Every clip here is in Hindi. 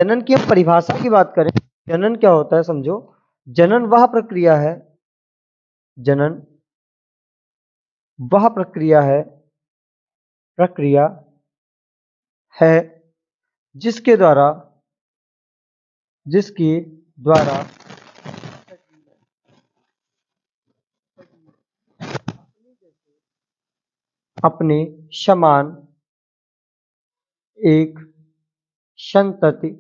जनन की हम परिभाषा की बात करें, जनन क्या होता है समझो। जनन वह प्रक्रिया है, जनन वह प्रक्रिया है जिसके द्वारा जिसके द्वारा अपने समान एक संतति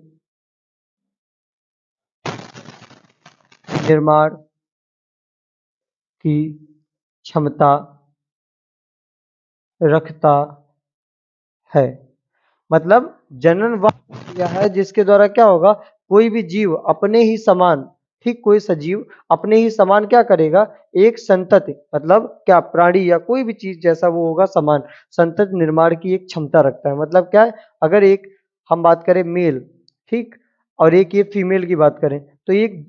निर्माण की क्षमता रखता है। मतलब जनन वह प्रक्रिया है जिसके द्वारा क्या होगा, कोई भी जीव अपने ही समान, ठीक, कोई सजीव अपने ही समान क्या करेगा, एक संतति, मतलब क्या, प्राणी या कोई भी चीज जैसा वो होगा समान, संतति निर्माण की एक क्षमता रखता है। मतलब क्या है, अगर एक हम बात करें मेल, ठीक, और एक ये फीमेल की बात करें, तो एक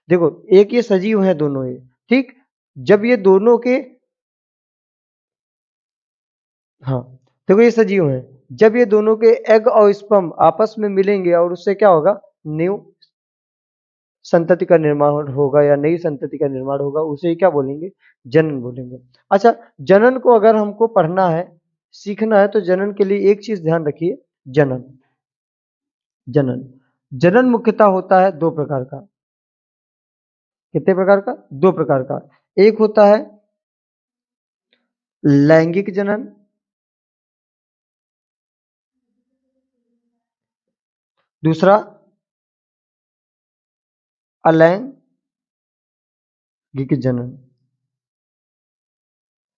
देखो, एक ये सजीव है दोनों ये, ठीक, जब ये दोनों के, हाँ, देखो ये सजीव हैं, जब ये दोनों के एग और स्पर्म आपस में मिलेंगे और उससे क्या होगा, न्यू संतति का निर्माण होगा या नई संतति का निर्माण होगा, उसे ही क्या बोलेंगे, जनन बोलेंगे। अच्छा, जनन को अगर हमको पढ़ना है, सीखना है, तो जनन के लिए एक चीज ध्यान रखिए, जनन जनन जनन मुख्यतः होता है दो प्रकार का। कितने प्रकार का, दो प्रकार का। एक होता है लैंगिक जनन, दूसरा अलैंगिक जनन,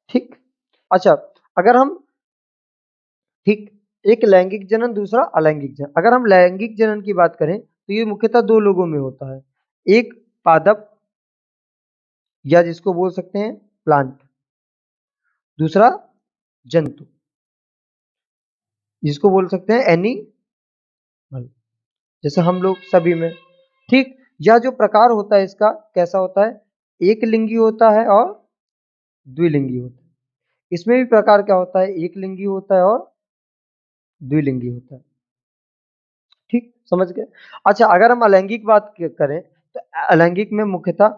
ठीक। अच्छा, अगर हम, ठीक, एक लैंगिक जनन, दूसरा अलैंगिक जनन। अगर हम लैंगिक जनन की बात करें तो ये मुख्यतः दो लोगों में होता है, एक पादप या जिसको बोल सकते हैं प्लांट, दूसरा जंतु जिसको बोल सकते हैं एनिमल, जैसे हम लोग सभी में, ठीक। यह जो प्रकार होता है इसका कैसा होता है, एक लिंगी होता है और द्विलिंगी होता है। इसमें भी प्रकार क्या होता है, एक लिंगी होता है और द्विलिंगी होता है, ठीक, समझ गए। अच्छा, अगर हम अलैंगिक बात करें तो अलैंगिक में मुख्यतः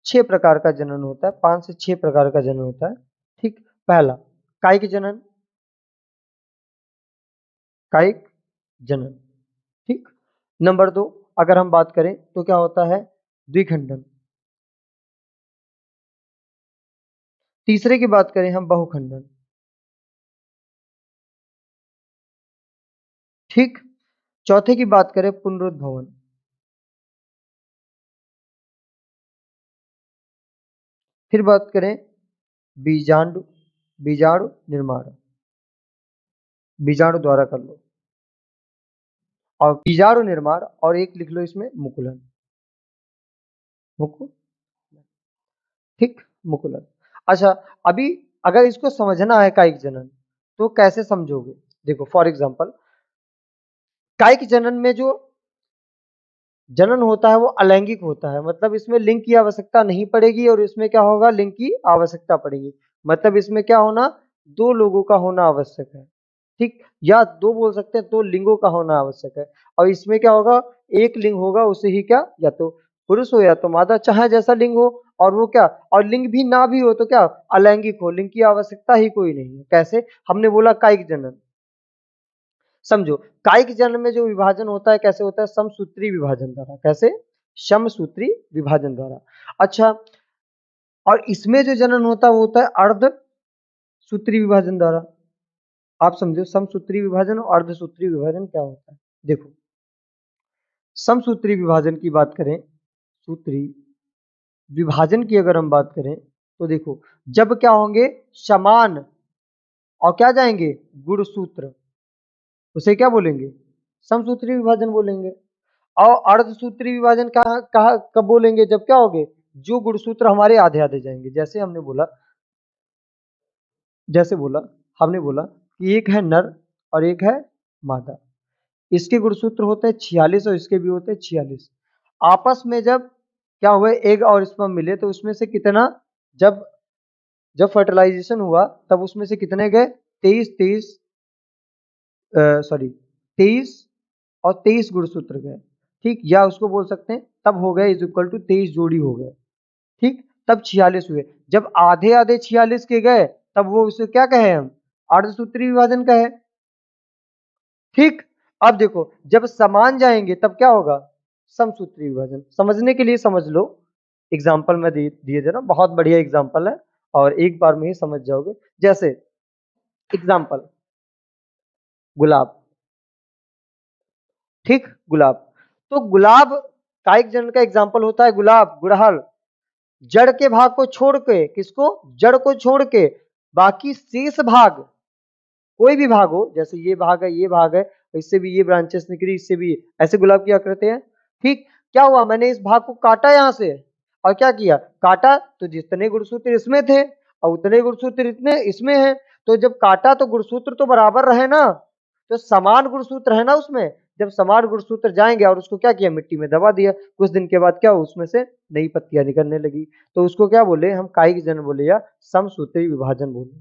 6 प्रकार का जनन होता है, 5 से 6 प्रकार का जनन होता है, ठीक। पहला कायिक जनन, कायिक जनन, ठीक। नंबर 2, अगर हम बात करें तो क्या होता है, द्विखंडन। तीसरे की बात करें हम, बहुखंडन, ठीक। चौथे की बात करें, पुनरुद्भवन। फिर बात करें बीजाणु बीजाणु निर्माण, बीजाणु द्वारा कर लो, और बीजाणु निर्माण, और एक लिख लो इसमें मुकुलन, मुकुल, ठीक, मुकुलन। अच्छा, अभी अगर इसको समझना है कायिक जनन, तो कैसे समझोगे, देखो फॉर एग्जांपल, कायिक जनन में जो जनन होता है वो अलैंगिक होता है, मतलब इसमें लिंग की आवश्यकता नहीं पड़ेगी, और इसमें क्या होगा, लिंग की आवश्यकता पड़ेगी। मतलब इसमें क्या होना, दो लोगों का होना आवश्यक है, ठीक, या दो बोल सकते हैं, दो लिंगों का होना आवश्यक है। और इसमें क्या होगा, एक लिंग होगा, उसे ही क्या, या तो पुरुष हो या तो मादा, चाहे जैसा लिंग हो, और वो क्या, और लिंग भी ना भी हो तो क्या, अलैंगिक हो, लिंग की आवश्यकता ही कोई नहीं है। कैसे, हमने बोला कायिक जनन, समझो, कायिक जनन में जो विभाजन होता है कैसे होता है, समसूत्री विभाजन द्वारा। कैसे, समसूत्री विभाजन द्वारा। अच्छा, और इसमें जो जनन होता है वो होता है अर्ध सूत्री विभाजन द्वारा। आप समझो, समसूत्री विभाजन और अर्धसूत्री विभाजन क्या होता है। देखो, समसूत्री विभाजन की बात करें, सूत्री विभाजन की अगर हम बात करें, तो देखो, जब क्या होंगे, समान, और क्या जाएंगे, गुणसूत्र, उसे क्या बोलेंगे, समसूत्री विभाजन बोलेंगे। और अर्धसूत्री विभाजन कहाँ कहाँ कब बोलेंगे, जब क्या होगे, जो गुणसूत्र हमारे आधे आधे जाएंगे। जैसे हमने बोला, जैसे बोला हमने बोला कि एक है नर और एक है मादा, इसके गुणसूत्र होते हैं 46 और इसके भी होते हैं 46। आपस में जब क्या हुए, एग और स्पर्म मिले, तो उसमें से कितना, जब जब फर्टिलाइजेशन हुआ तब उसमें से कितने गए, 23 23, सॉरी 23 और 23 गुणसूत्र गए, ठीक? या उसको बोल सकते हैं तब हो गए इज इक्वल टू 23 जोड़ी हो गए, ठीक? तब 46 हुए। जब आधे-आधे 46 के गए, तब वो उसे क्या कहे हम? अर्धसूत्री विभाजन कहे, ठीक? अब देखो, जब समान जाएँगे तब क्या होगा? समसूत्री विभाजन। समझने के लिए समझ लो, एग्ज़ाम्पल मैं दिए दे रहा हूँ, बहुत बढ़िया एग्ज़ाम्पल है और एक बार में ही समझ जाओगे। जैसे एग्ज़ाम्पल गुलाब, ठीक? गुलाब। तो गुलाब कायिक जनन का एग्ज़ाम्पल होता है गुलाब, गुड़हल। जड़ के भाग को छोड़ के, किसको? जड़ को छोड़ के बाकी शेष भाग, कोई भी भाग हो, जैसे ये भाग है, ये भाग है, इससे भी ये ब्रांचेस निकली, इससे भी ऐसे गुलाब की आकृति है, ठीक? क्या हुआ? मैंने इस भाग को काटा यहाँ से और क्या किया? काटा तो जितने गुणसूत्र इसमें थे और उतने गुणसूत्र इतने इसमें हैं, तो जब काटा तो गुणसूत्र तो बराबर रहे ना, तो समान गुणसूत्र है ना उसमें। जब समान गुणसूत्र जाएंगे और उसको क्या किया? मिट्टी में दबा दिया। कुछ दिन के बाद क्या हुआ? उसमें से नई पत्तियां निकलने लगी। तो उसको क्या बोले हम? कायिक जनन बोले या समसूत्री विभाजन बोले,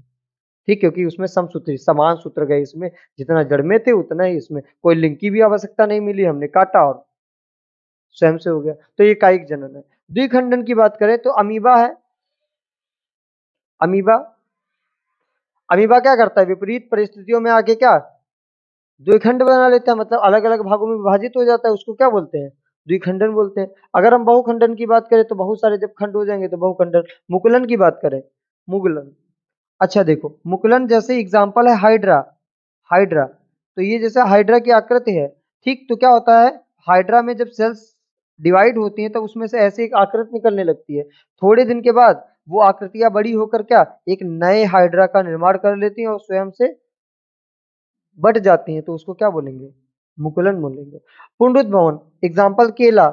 ठीक? क्योंकि उसमें समसूत्री समान सूत्र गए इसमें, जितना जड़ में थे उतना ही इसमें, कोई लिंक की भी आवश्यकता नहीं मिली, हमने काटा और स्वयं से हो गया। तो ये कायिक जनन है। द्विखंडन की बात करें तो अमीबा है। अमीबा, अमीबा क्या करता है? विपरीत परिस्थितियों में आके क्या? द्विखंड बना लेता है, मतलब अलग-अलग भागों में विभाजित हो जाता है, उसको क्या बोलते हैं? द्विखंडन बोलते हैं। अगर हम बहुखंडन की बात करें तो बहुत सारे जब खंड हो जाएँगे तो बहुखंडन। मुकुलन की बात करें, मुगलन। अच्छा देखो, मुकुलन जैसे एग्ज़ाम्पल है हाइड्रा, हाइड्रा। तो ये जैसे हाइड्रा की आकृति है, ठीक? तो क्या होता है? हाइड्रा में जब सेल्स डिवाइड होती हैं, तो उसमें से ऐसे एक आकृति निकलने लगती है। थोड़े दिन के बाद वो आकृतियाँ बड़ी होकर क्या? एक नए हाइड्रा का निर्माण कर लेती हैं और स्वयं से बँट जाती हैं, तो उसको क्या बोलेंगे? मुकुलन बोलेंगे। पुनरुद्भवन, एग्ज़ाम्पल केला।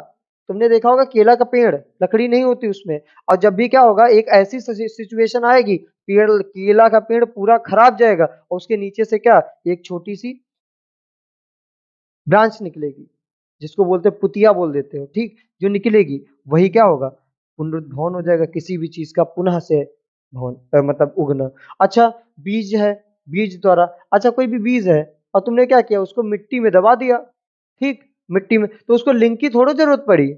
तुमने देखा होगा केला का पेड़, लकड़ी नहीं होती उसमें और जब भी क्या होगा? एक ऐसी सिचुएशन आएगी, केला का पेड़ पूरा खराब जाएगा और उसके नीचे से क्या? एक छोटी-सी ब्रांच निकलेगी, जिसको बोलते हैं पुतिया बोल देते हो, ठीक? जो निकलेगी, वही क्या होगा? पुनरुद्भवन हो जाएगा, किसी भी चीज़ का पुनः से मतलब उगना। अच्छा, बीज है, बीज द्वारा अच्छा कोई भी बीज है और तुमने क्या किया? उसको मिट्टी में दबा दिया, ठीक? मिट्टी में, तो उसको लिंक की थोड़ी ज़रूरत पड़ी।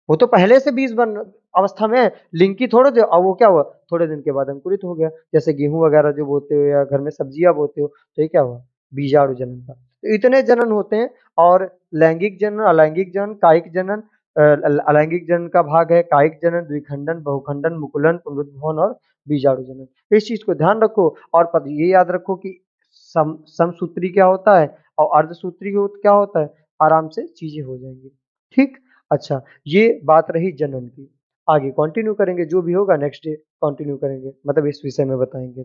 वो तो पहले से बीज बन अवस्था में है, लिंक की थोड़े दे और वो क्या हुआ? थोड़े दिन के बाद अंकुरित हो गया। जैसे गेहूँ वगैरह जो बोते हो या घर में सब्जियाँ बोते हो, तो ये क्या हुआ? बीजाणु जनन था। तो इतने जनन होते हैं और लैंगिक जनन, अलैंगिक जनन, कायिक जनन अलैंगिक जनन का भाग है कायिक जनन, द्विखंडन, बहुखंडन, मुकुलन, पुनरुद्भवन और बीजाणु जनन। इस चीज़ को ध्यान रखो और ये याद रखो कि समसूत्री क्या होता है और अर्धसूत्री क्या होता है, आराम से चीज़ें हो जाएँगी। ठीक? अच्छा, ये बात रही जनन की। आगे कंटिन्यू करेंगे, जो भी होगा नेक्स्ट डे कंटिन्यू करेंगे, मतलब इस विषय में बताएँगे।